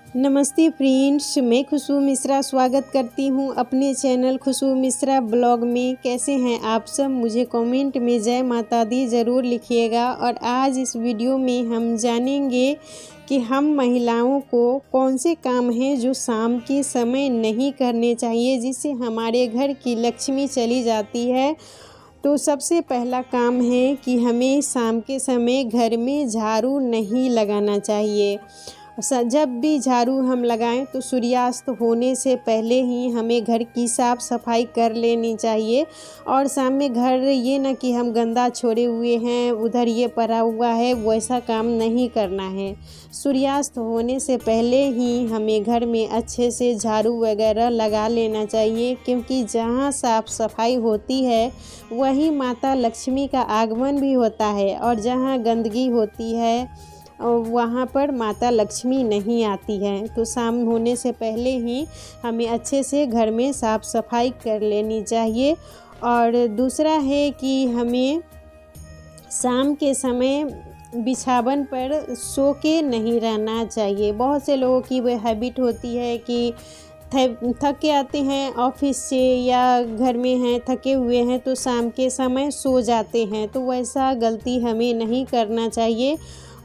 नमस्ते फ्रेंड्स, मैं खुशबू मिश्रा स्वागत करती हूँ अपने चैनल खुशबू मिश्रा ब्लॉग में। कैसे हैं आप सब? मुझे कमेंट में जय माता दी ज़रूर लिखिएगा। और आज इस वीडियो में हम जानेंगे कि हम महिलाओं को कौन से काम हैं जो शाम के समय नहीं करने चाहिए, जिससे हमारे घर की लक्ष्मी चली जाती है। तो सबसे पहला काम है कि हमें शाम के समय घर में झाड़ू नहीं लगाना चाहिए। जब भी झाड़ू हम लगाएं तो सूर्यास्त होने से पहले ही हमें घर की साफ़ सफाई कर लेनी चाहिए। और शाम में घर ये ना कि हम गंदा छोड़े हुए हैं, उधर ये पड़ा हुआ है, वैसा काम नहीं करना है। सूर्यास्त होने से पहले ही हमें घर में अच्छे से झाड़ू वगैरह लगा लेना चाहिए, क्योंकि जहाँ साफ़ सफाई होती है वहीं माता लक्ष्मी का आगमन भी होता है। और जहाँ गंदगी होती है वहाँ पर माता लक्ष्मी नहीं आती है। तो शाम होने से पहले ही हमें अच्छे से घर में साफ़ सफाई कर लेनी चाहिए। और दूसरा है कि हमें शाम के समय बिछावन पर सो के नहीं रहना चाहिए। बहुत से लोगों की वह हैबिट होती है कि थक के आते हैं ऑफिस से या घर में हैं, थके हुए हैं, तो शाम के समय सो जाते हैं। तो वैसा गलती हमें नहीं करना चाहिए।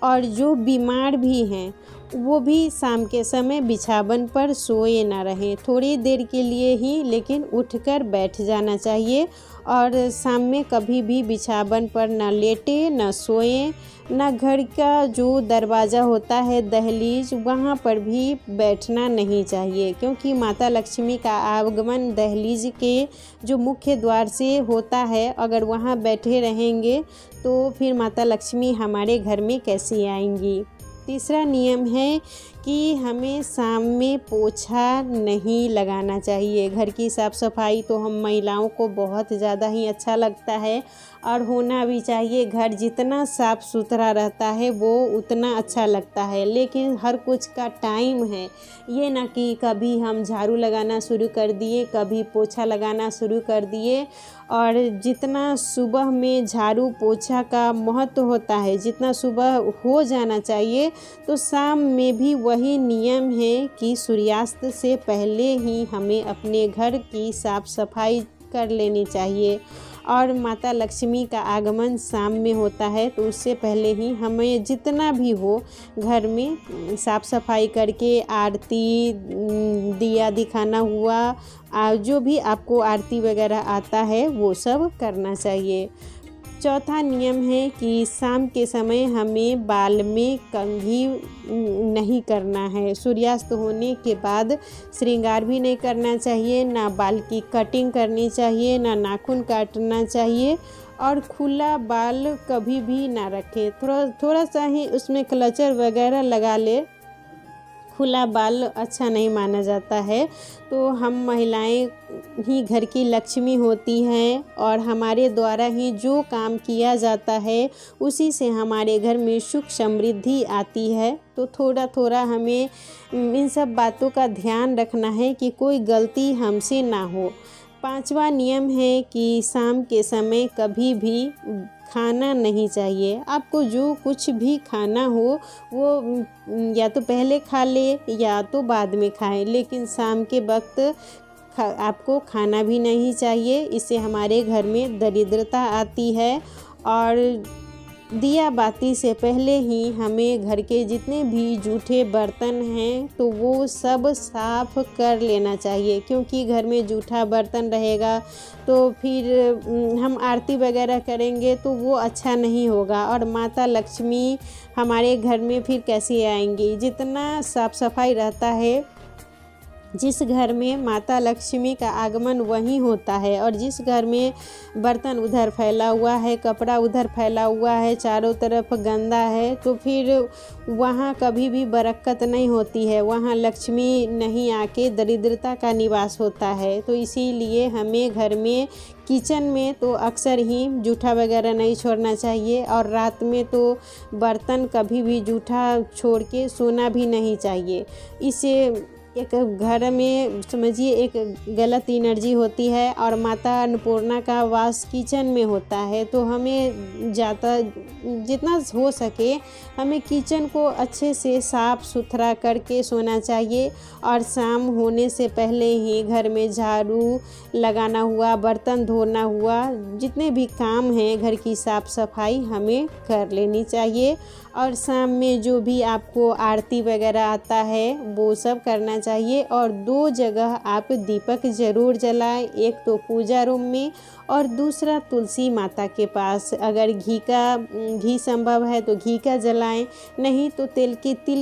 और जो बीमार भी हैं वो भी शाम के समय बिछावन पर सोए ना रहें, थोड़ी देर के लिए ही, लेकिन उठकर बैठ जाना चाहिए। और शाम में कभी भी बिछावन पर ना लेटे, ना सोएं, ना घर का जो दरवाज़ा होता है दहलीज, वहाँ पर भी बैठना नहीं चाहिए, क्योंकि माता लक्ष्मी का आगमन दहलीज के जो मुख्य द्वार से होता है। अगर वहाँ बैठे रहेंगे तो फिर माता लक्ष्मी हमारे घर में कैसे आएंगी। तीसरा नियम है कि हमें शाम में पोछा नहीं लगाना चाहिए। घर की साफ़ सफाई तो हम महिलाओं को बहुत ज़्यादा ही अच्छा लगता है और होना भी चाहिए। घर जितना साफ़ सुथरा रहता है वो उतना अच्छा लगता है, लेकिन हर कुछ का टाइम है। ये ना कि कभी हम झाड़ू लगाना शुरू कर दिए, कभी पोछा लगाना शुरू कर दिए। और जितना सुबह में झाड़ू पोछा का महत्व होता है, जितना सुबह हो जाना चाहिए, तो शाम में भी वही नियम है कि सूर्यास्त से पहले ही हमें अपने घर की साफ़ सफाई कर लेनी चाहिए। और माता लक्ष्मी का आगमन शाम में होता है, तो उससे पहले ही हमें जितना भी हो घर में साफ़ सफाई करके आरती, दिया दिखाना हुआ, जो भी आपको आरती वगैरह आता है वो सब करना चाहिए। चौथा नियम है कि शाम के समय हमें बाल में कंघी नहीं करना है। सूर्यास्त होने के बाद श्रृंगार भी नहीं करना चाहिए, ना बाल की कटिंग करनी चाहिए, ना नाखून काटना चाहिए। और खुला बाल कभी भी ना रखें, थोड़ा सा ही उसमें क्लचर वगैरह लगा ले, खुला बाल अच्छा नहीं माना जाता है। तो हम महिलाएं ही घर की लक्ष्मी होती हैं, और हमारे द्वारा ही जो काम किया जाता है उसी से हमारे घर में सुख समृद्धि आती है। तो थोड़ा थोड़ा हमें इन सब बातों का ध्यान रखना है कि कोई गलती हमसे ना हो। पांचवा नियम है कि शाम के समय कभी भी खाना नहीं चाहिए। आपको जो कुछ भी खाना हो वो या तो पहले खा ले या तो बाद में खाएं, लेकिन शाम के वक्त आपको खाना भी नहीं चाहिए। इससे हमारे घर में दरिद्रता आती है। और दिया बाती से पहले ही हमें घर के जितने भी जूठे बर्तन हैं तो वो सब साफ़ कर लेना चाहिए, क्योंकि घर में जूठा बर्तन रहेगा तो फिर हम आरती वगैरह करेंगे तो वो अच्छा नहीं होगा। और माता लक्ष्मी हमारे घर में फिर कैसे आएंगी? जितना साफ़ सफाई रहता है, जिस घर में माता लक्ष्मी का आगमन वहीं होता है। और जिस घर में बर्तन उधर फैला हुआ है, कपड़ा उधर फैला हुआ है, चारों तरफ गंदा है, तो फिर वहाँ कभी भी बरकत नहीं होती है, वहाँ लक्ष्मी नहीं आके दरिद्रता का निवास होता है। तो इसीलिए हमें घर में किचन में तो अक्सर ही जूठा वगैरह नहीं छोड़ना चाहिए। और रात में तो बर्तन कभी भी जूठा छोड़ के सोना भी नहीं चाहिए। इससे एक घर में समझिए एक गलत एनर्जी होती है और माता अन्नपूर्णा का वास किचन में होता है। तो हमें जितना हो सके हमें किचन को अच्छे से साफ़ सुथरा करके सोना चाहिए और शाम होने से पहले ही घर में झाड़ू लगाना हुआ, बर्तन धोना हुआ, जितने भी काम हैं घर की साफ़ सफाई हमें कर लेनी चाहिए। और शाम में जो भी आपको आरती वगैरह आता है वो सब करना चाहिए। और 2 जगह आप दीपक ज़रूर जलाएं, एक तो पूजा रूम में और दूसरा तुलसी माता के पास। अगर घी संभव है तो घी का जलाएं, नहीं तो तिल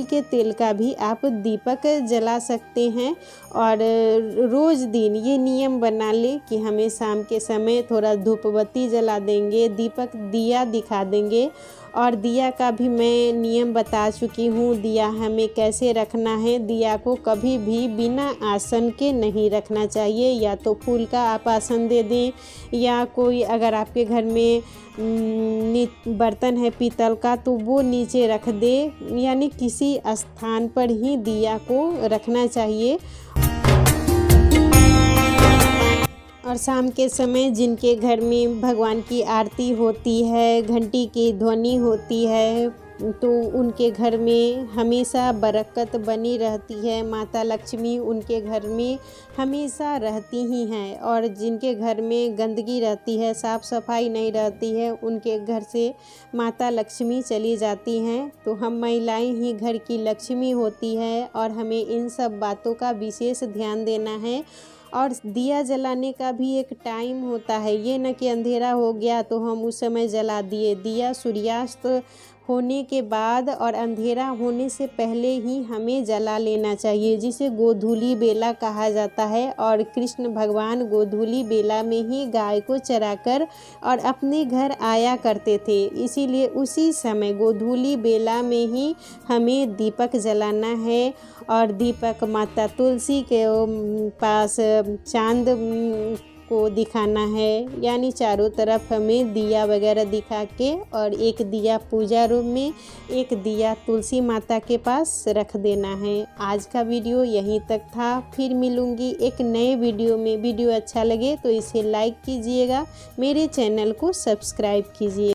के तेल का भी आप दीपक जला सकते हैं। और रोज़ दिन ये नियम बना ले कि हमें शाम के समय थोड़ा धूपबत्ती जला देंगे, दीपक दिया दिखा देंगे। और दिया का भी मैं नियम बता चुकी हूँ, दिया हमें कैसे रखना है। दिया को कभी भी बिना आसन के नहीं रखना चाहिए, या तो फूल का आप आसन दे दें, या कोई अगर आपके घर में बर्तन है पीतल का तो वो नीचे रख दे, यानी किसी स्थान पर ही दिया को रखना चाहिए। और शाम के समय जिनके घर में भगवान की आरती होती है, घंटी की ध्वनि होती है, तो उनके घर में हमेशा बरकत बनी रहती है। माता लक्ष्मी उनके घर में हमेशा रहती ही हैं। और जिनके घर में गंदगी रहती है, साफ़ सफाई नहीं रहती है, उनके घर से माता लक्ष्मी चली जाती हैं। तो हम महिलाएं ही घर की लक्ष्मी होती है और हमें इन सब बातों का विशेष ध्यान देना है। और दिया जलाने का भी एक टाइम होता है, ये न कि अंधेरा हो गया तो हम उस समय जला दिए। दिया सूर्यास्त होने के बाद और अंधेरा होने से पहले ही हमें जला लेना चाहिए, जिसे गोधूली बेला कहा जाता है। और कृष्ण भगवान गोधूली बेला में ही गाय को चराकर और अपने घर आया करते थे, इसीलिए उसी समय गोधूली बेला में ही हमें दीपक जलाना है। और दीपक माता तुलसी के पास चांद को दिखाना है, यानी चारों तरफ हमें दिया वगैरह दिखा के, और एक दिया पूजा रूम में, एक दिया तुलसी माता के पास रख देना है। आज का वीडियो यहीं तक था, फिर मिलूँगी एक नए वीडियो में। वीडियो अच्छा लगे तो इसे लाइक कीजिएगा, मेरे चैनल को सब्सक्राइब कीजिए।